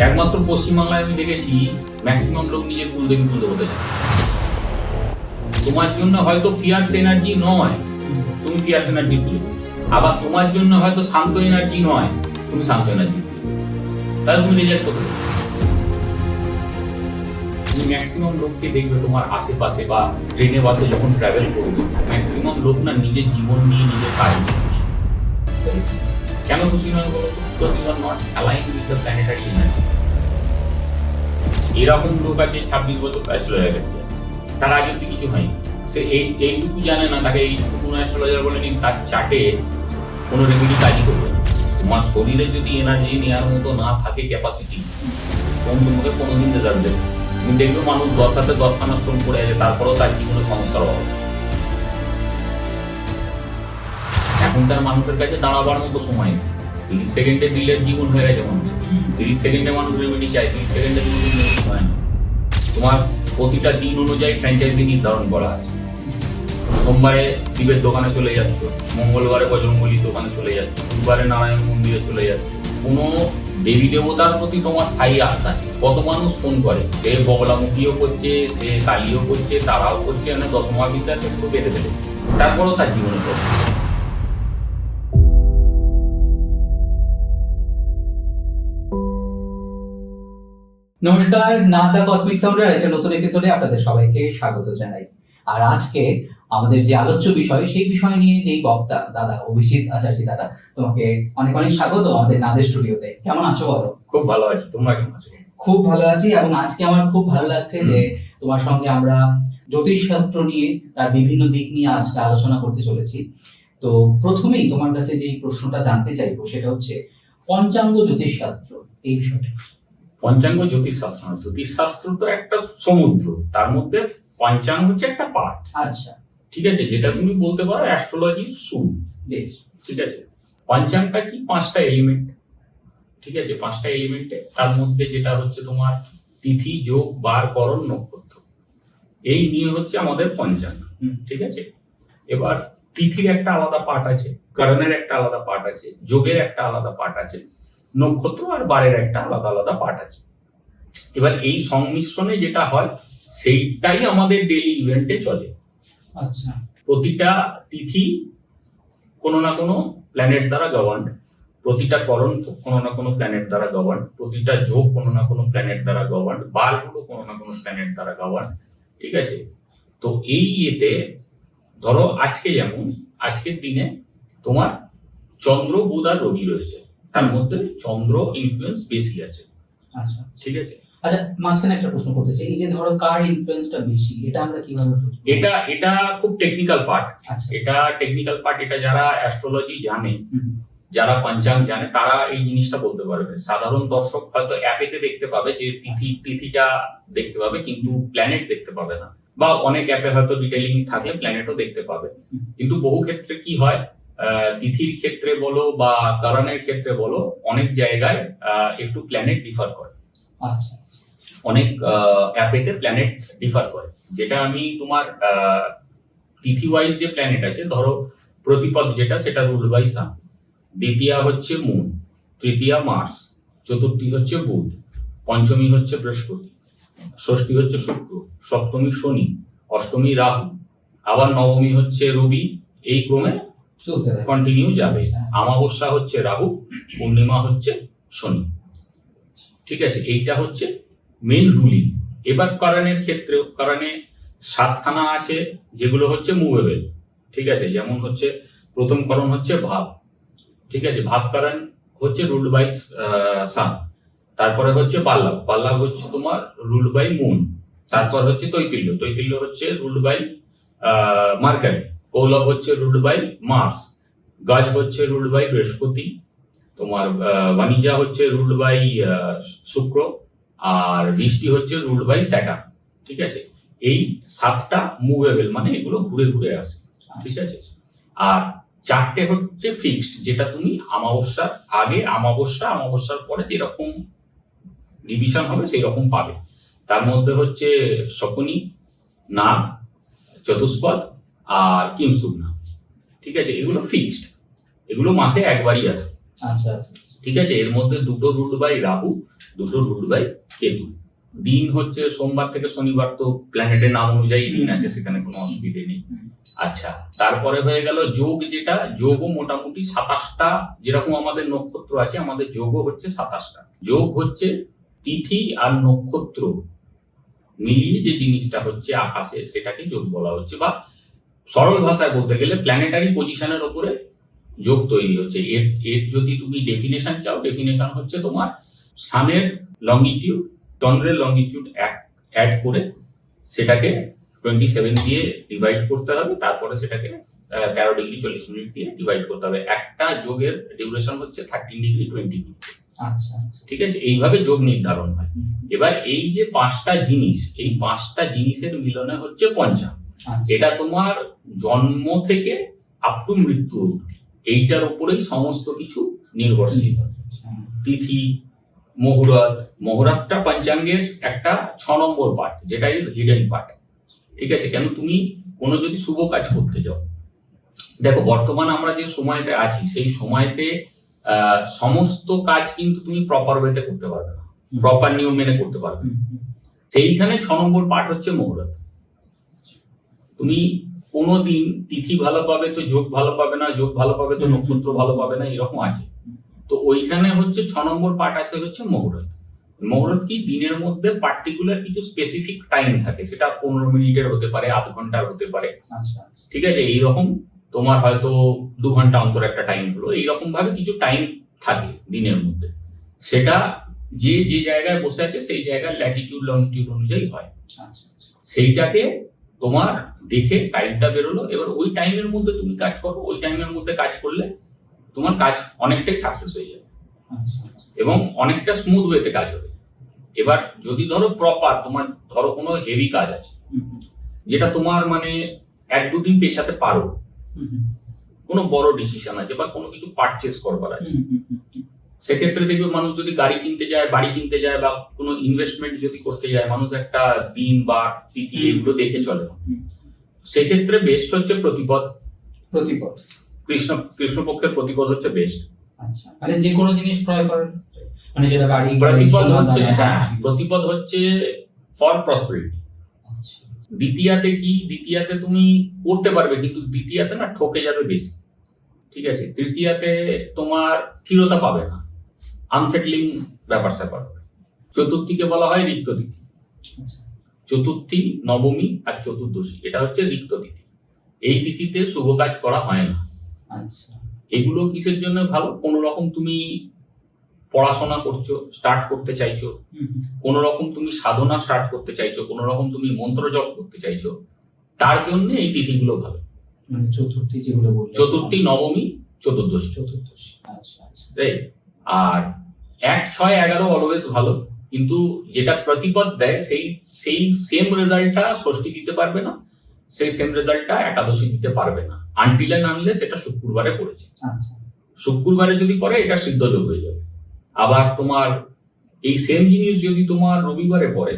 একমাত্র পশ্চিমবাংলায় আমি দেখেছি ম্যাক্সিমাম লোক নিজের কুলদেবী পুজো হতে যায়। তোমার জন্য হয়তো ফিয়ার্স এনার্জি নয়, তুমি ফিয়ার্স এনার্জি পুজো, আবার তোমার জন্য হয়তো শান্ত এনার্জি নয়, তুমি শান্ত এনার্জি পুজো, তাহলে তুমি রেজাল্ট করতে পারো। তুমি ম্যাক্সিমাম লোককে দেখবে তোমার আশেপাশে বা ট্রেনে বাসে যখন ট্রাভেল করবে, ম্যাক্সিমাম লোক না নিজের জীবন নিয়ে, নিজের কাজ নিয়ে খুশি। কেন খুশি নয় বলো তো? Because you are not aligned with the planetary energy. এরকম লোক আছে 26 বছর অ্যাস্ট্রোলজার, তার আগে অব্দি কিছু হয়নি, সে এইটুকু জানে না, তাকে এইটুকু কোনো অ্যাস্ট্রোলজার বলেনি তার চার্টে কোনো রেমেডি কাজই করবে না। তোমার শরীরে যদি এনার্জি নেওয়ার মতো না থাকে ক্যাপাসিটি, কোন তোমাকে কোনোদিন রেজাল্ট দেবে। তুমি দেখবে মানুষ 10 হাতে 10খানা স্টোন পড়ে আছে, তারপরেও তার কি কোনো সমস্যার অভাব। এখনকার মানুষের কাছে দাঁড়াবার মতো সময় নেই। 30 সেকেন্ডে দিলের জীবন হয়ে গেছে মানুষ। 30 সেকেন্ডে মানুষ রেমেডি চায়, 30 সেকেন্ডে কোনো রেমেডি হয় না। তোমার প্রতিটা দিন অনুযায়ী ফ্র্যাঞ্চাইজি নির্ধারণ করা আছে। সোমবারে শিবের দোকানে চলে যাচ্ছ, মঙ্গলবারে বজরঙ্গলির দোকানে চলে যাচ্ছ, বুধবারে নারায়ণ মন্দিরে চলে যাচ্ছ। কোনো দেবী দেবতার প্রতি তোমার স্থায়ী আস্থা নেই। কত মানুষ ফোন করে, সে বগলামুখীও করছে, সে কালীও করছে, তারাও করছে, মানে দশমহাবিদ্যা সেগুলো বেঁধে ফেলেছে, তারপরেও তার জীবনে করছে। নমস্কার, নাদা কসমিক সাউন্ডের একটা নতুন এপিসোডে আপনাদের সবাইকে স্বাগত জানাই। আর আজকে আমাদের যে আলোচ্য বিষয়, সেই বিষয় নিয়ে যেই বক্তা দাদা অভিজিৎ আচার্য, দাদা তোমাকে অনেক অনেক স্বাগত আমাদের নাদের স্টুডিওতে। কেমন আছো বলো? খুব ভালো আছে, তোমরা কেমন আছো? খুব ভালো আছি, এবং আজকে আমার খুব ভালো লাগছে যে তোমার সঙ্গে আমরা জ্যোতিষশাস্ত্র নিয়ে, তার বিভিন্ন দিক নিয়ে আজকে আলোচনা করতে চলেছি। তো প্রথমেই তোমার কাছে যে প্রশ্নটা জানতে চাইবো সেটা হচ্ছে পঞ্চাঙ্গ জ্যোতিষশাস্ত্র, এই বিষয়টা। পঞ্চাঙ্গ জ্যোতিষশাস্ত্র, জ্যোতিষশাস্ত্র তো একটা সমুদ্র, তার মধ্যে পঞ্চাঙ্গ হচ্ছে একটা পার্ট। আচ্ছা, ঠিক আছে, যেটা তুমি বলতে পারো অ্যাস্ট্রোলজির শুরু। বেশ। ঠিক আছে, পঞ্চাঙ্গটা কি? 5টা এলিমেন্ট। ঠিক আছে, 5টা এলিমেন্টে তার মধ্যে যেটা হচ্ছে তোমার তিথি, যোগ, বার, করণ, নক্ষত্র, এই নিয়ে হচ্ছে আমাদের পঞ্চাঙ্গ। ঠিক আছে, এবার তিথির একটা আলাদা পার্ট আছে, করণের একটা আলাদা পার্ট আছে, যোগের একটা আলাদা পার্ট আছে, নক্ষত্র আর বারের একটা আলাদা আলাদা পার্ট আছে। এবার এই সংমিশ্রণে যেটা হয় সেইটাই আমাদের ডেইলি ইভেন্টে চলে। আচ্ছা, প্রতিটা তিথি কোনো না কোনো প্ল্যানেট দ্বারা গভর্ন, প্রতিটা করণ কোনো না কোনো প্ল্যানেট দ্বারা গভর্ন, প্রতিটা যোগ কোনো না কোনো প্ল্যানেট দ্বারা গভর্ন, বারগুলো কোনো না কোনো প্ল্যানেট দ্বারা গভর্ন। ঠিক আছে, তো এই এতে ধরো আজকে যেমন আজকের দিনে তোমার চন্দ্র, বুধ আর রবি রয়েছে, তার মধ্যে চন্দ্র ইনফ্লুয়েন্স বেশি আছে। আচ্ছা, ঠিক আছে, আচ্ছা, মাঝখানে একটা প্রশ্ন করতে চাই, এই যে ধরো কার ইনফ্লুয়েন্সটা বেশি, এটা আমরা কিভাবে বুঝবো? এটা খুব টেকনিক্যাল পার্ট। আচ্ছা, এটা টেকনিক্যাল পার্ট, এটা যারা অ্যাস্ট্রোলজি জানে, যারা পঞ্চাঙ্গ জানে, তারা এই জিনিসটা বলতে পারবে। সাধারণ দর্শক হয়তো অ্যাপেতে দেখতে পাবে যে তিথিটা দেখতে পাবে, কিন্তু প্ল্যানেট দেখতে পাবে না, বা অনেক অ্যাপে হয়তো ডিটেইলিং থাকলে প্ল্যানেটও দেখতে পাবে। কিন্তু বহু ক্ষেত্রে কি হয়, তিথির ক্ষেত্রে বলো বা করণের ক্ষেত্রে বলো, অনেক জায়গায় একটু প্ল্যানেট ডিফার করে। আচ্ছা, অনেক অ্যাপেতে প্ল্যানেট ডিফার করে, যেটা আমি তোমার তিথি ওয়াইজ যে প্ল্যানেট আছে, ধরো প্রতিপদ যেটা, সেটা রুল বাই সান, দ্বিতীয়া হচ্ছে মুন, তৃতীয়া মার্স, চতুর্থী হচ্ছে বুধ, পঞ্চমী হচ্ছে বৃহস্পতি, ষষ্ঠী হচ্ছে শুক্র, সপ্তমী শনি, অষ্টমী রাহু, আবার নবমী হচ্ছে রবি, এই ক্রমে কন্টিনিউ যাবে। অমাবস্যা হচ্ছে রাহু, পূর্ণিমা হচ্ছে শনি। ঠিক আছে, এইটা হচ্ছে মেন রুলিং। এবার করণের ক্ষেত্রেও, করণে 7খানা আছে যেগুলো হচ্ছে মুভেবল। ঠিক আছে, যেমন হচ্ছে প্রথম করণ হচ্ছে ভাব। ঠিক আছে, ভাব করণ হচ্ছে রুলড বাই সান। তারপরে হচ্ছে পাল্লাভ, পাল্লাভ হচ্ছে তোমার রুলড বাই মুন। তারপর হচ্ছে তৈতিল্য, তৈতিল্য হচ্ছে রুলড বাই মার্কারি। কৌলভ হচ্ছে রুলড বাই মার্স। গজ হচ্ছে রুলড বাই বৃহস্পতি। তোমার বাণিজ্যা হচ্ছে রুলড বাই শুক্র। আর বৃষ্টি হচ্ছে রুলড বাই স্যাটার্ন। ঠিক আছে, এই 7টা মুভেবল, মানে এগুলো ঘুরে ঘুরে আসে। ঠিক আছে, আর 4টে হচ্ছে ফিক্সড, যেটা তুমি অমাবস্যার আগে, অমাবস্যার পরে যেরকম ডিভিশন হবে সেই রকম পাবে। তার মধ্যে হচ্ছে শকুনি, নাগ, চতুষ্পদ আর কিমসুগ্না। ঠিক আছে, এগুলো ফিক্সড, এগুলো মাসে একবারই আসে। আচ্ছা, আচ্ছা, ঠিক আছে, এর মধ্যে দুটো রুলড বাই রাহু, দুটো রুলড বাই কেতু। দিন হচ্ছে সোমবার থেকে শনিবার, তো প্ল্যানেটের নাম অনুযায়ী দিন আছে, সেখানে কোনো অসুবিধে নেই। আচ্ছা, তারপরে হয়ে গেল যোগ, যেটা যোগও মোটামুটি 27টা, যেরকম আমাদের নক্ষত্র আছে আমাদের যোগও হচ্ছে 27টা। যোগ হচ্ছে তিথি আর নক্ষত্র মিলিয়ে যে জিনিসটা হচ্ছে আকাশে, সেটাকে যোগ বলা হচ্ছে, বা সরল ভাষায় বলতে গেলে প্ল্যানেটারি পজিশনের উপরে যোগ তৈরি হচ্ছে। এর যদি তুমি ডেফিনেশন চাও, ডেফিনেশন হচ্ছে তোমার সানের লঙ্গিটিউড, চন্দ্রের লঙ্গিটিউড অ্যাড করে সেটাকে 27 দিয়ে ডিভাইড করতে হবে, তারপরে সেটাকে 13 ডিগ্রি 40 মিনিট দিয়ে ডিভাইড করতে হবে। একটা যোগের ডিউরেশন হচ্ছে 13 ডিগ্রি 20 মিনিট। আচ্ছা, ঠিক আছে, এইভাবে যোগ নির্ধারণ হয়। এবার এই যে 5টা জিনিস, এই 5টা জিনিসের মিলনে হচ্ছে পঞ্চাঙ্গ। এটা তোমার জন্ম থেকে আপ টু মৃত্যু, এইটার উপরেই সমস্ত কিছু নির্ভরশীল। তিথি, মুহূর্তটা পঞ্চাঙ্গের একটা 6 নম্বর পার্ট, যেটা ইজ হিডেন পার্ট। ঠিক আছে, কেন তুমি কোনো যদি শুভ কাজ করতে যাও, দেখো বর্তমান আমরা যে সময়তে আছি, সেই সময়তে সমস্ত কাজ কিন্তু তুমি প্রপার ওয়েতে করতে পারবে না, প্রপার নিয়ম মেনে করতে পারবে না। সেইখানে 6 নম্বর পার্ট হচ্ছে মুহূর্ত। তুমি কোনোদিন তিথি ভালো পাবে তো যোগ ভালো পাবে না, যোগ ভালো পাবে তো নক্ষত্র ভালো পাবে না, এরকম আছে। তো ওইখানে হচ্ছে 6 নম্বর পার্ট আছে হচ্ছে মুহূর্ত। মুহূর্ত কি, দিনের মধ্যে পার্টিকুলার কিছু স্পেসিফিক টাইম থাকে, সেটা 15 মিনিটের হতে পারে, আধ ঘন্টার হতে পারে। ঠিক আছে, এইরকম তোমার হয়তো 2 ঘন্টা অন্তর একটা টাইম হলো, এইরকম ভাবে কিছু টাইম থাকে দিনের মধ্যে। সেটা যে যে জায়গায় বসে আছে সেই জায়গার ল্যাটিটিউড লংটিটিউড অনুযায়ী হয়। সেইটাকে তোমার দেখে টাইমটা বেরোলো, এবার ওই টাইমের মধ্যে তুমি কাজ করো, ওই টাইমের মধ্যে কাজ করলে তোমার কাজ অনেকটাই সাকসেস হয়ে যাবে এবং অনেকটা স্মুথ ওয়েতে কাজ হবে। এবার যদি ধরো প্রপার তোমার ধরো কোনো হেভি কাজ আছে, যেটা তোমার মানে 1-2 দিন পেছাতে পারো, কোনো বড় ডিসিশন আছে বা কোনো কিছু পারচেস করবার আছে, সেক্ষেত্রে দেখবে মানুষ যদি গাড়ি কিনতে যায়, বাড়ি কিনতে যায়, বা কোনো ইনভেস্টমেন্ট যদি করতে যায়, মানুষ একটা দিন বা তিথি এগুলো দেখে চলে। সেক্ষেত্রে বেস্ট হচ্ছে প্রতিপদ। কৃষ্ণপক্ষের প্রতিপদ হচ্ছে বেস্ট। আচ্ছা, মানে যে কোনো জিনিস ক্রয় করার, মানে সেটা গাড়ি, প্রতিপদ হচ্ছে, হ্যাঁ, প্রতিপদ হচ্ছে ফর প্রসপেরিটি। দ্বিতীয়াতে কি, দ্বিতীয়াতে তুমি করতে পারবে, কিন্তু দ্বিতীয়াতে না ঠকে যাবে বেশি। ঠিক আছে, তৃতীয়াতে তোমার স্থিরতা পাবে না, আনসেটলিং ব্যাপার স্যাপার। চতুর্থীকে বলা হয় রিক্ত তিথি। চতুর্থী, নবমী আর চতুর্দশী, এটা হচ্ছে রিক্ত তিথি। এই তিথিতে শুভ কাজ করা হয় না। আচ্ছা, এগুলো কিসের জন্য ভালো? কোন রকম তুমি পড়াশোনা করছো, স্টার্ট করতে চাইছো, কোন রকম তুমি সাধনা স্টার্ট করতে চাইছো, কোন রকম তুমি মন্ত্র জপ করতে চাইছো, তার জন্য এই তিথিগুলো ভালো। মানে চতুর্থী যেগুলো বললে, চতুর্থী, নবমী, চতুর্দশী। আচ্ছা, আর 1, 6, 11 অলওয়েজ ভালো, কিন্তু যেটা প্রতিপদ দেয় সেই সেম রেজাল্টটা ষষ্ঠী দিতে পারবে না, সেই সেম রেজাল্টটা একাদশী দিতে পারবে না, আনটিল এন্ড আনলেস সেটা শুক্রবারে করেছে। আচ্ছা, শুক্রবারে যদি করে এটা সিদ্ধ যোগ হয়ে যাবে। আবার তোমার এই সেম জিনিস যদি তোমার রবিবারে পড়ে,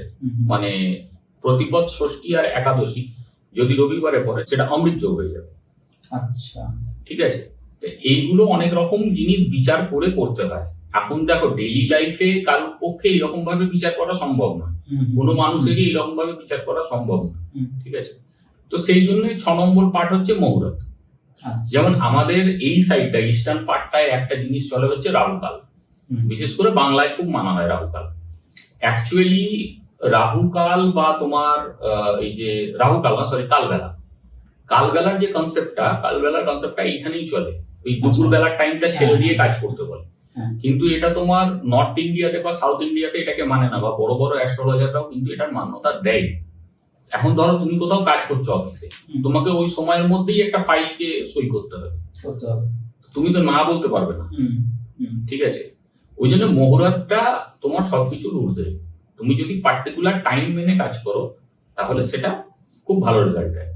মানে প্রতিপদ, ষষ্ঠী আর একাদশী যদি রবিবারে পড়ে, সেটা অমৃত যোগ হয়ে যাবে। আচ্ছা, ঠিক আছে, এইগুলো অনেক রকম জিনিস বিচার করে করতে হয়। এখন দেখো ডেইলি লাইফে কারোর পক্ষে এরকম ভাবে বিচার করা সম্ভব নয়, কোনো মানুষেরই এরকম ভাবে বিচার করা সম্ভব নয়। ঠিক আছে, তো সেই জন্য 6 নম্বর পার্ট হচ্ছে মুহূর্ত। যেমন আমাদের এই সাইডটা ইস্টার্ন পার্টটায় একটা জিনিস চলে হচ্ছে রাহুকাল, বিশেষ করে বাংলায় খুব মানা হয় রাহুকাল। অ্যাকচুয়ালি রাহুকাল বা তোমার এই যে রাহুকাল না, সরি, কালবেলার যে কনসেপ্টটা এইখানেই চলে। ওই দুপুর বেলার টাইমটা ছেড়ে দিয়ে কাজ করতে বলে, কিন্তু এটা তোমার নর্থ ইন্ডিয়াতে বা সাউথ ইন্ডিয়াতে এটাকে মানে না, বা বড় বড় অ্যাস্ট্রোলজাররাও কিন্তু এটার মান্যতা দেয়। এখন ধরো তুমি কোথাও কাজ করছো অফিসে, তোমাকে ওই সময়ের মধ্যেই একটা ফাইলকে সই করতে হবে, তুমি তো না বলতে পারবে না। ঠিক আছে, ওই জন্য মুহূর্তটা তোমার সবকিছুর ঊর্ধ্বে। তুমি যদি পার্টিকুলার টাইম মেনে কাজ করো, তাহলে সেটা খুব ভালো রেজাল্ট দেয়।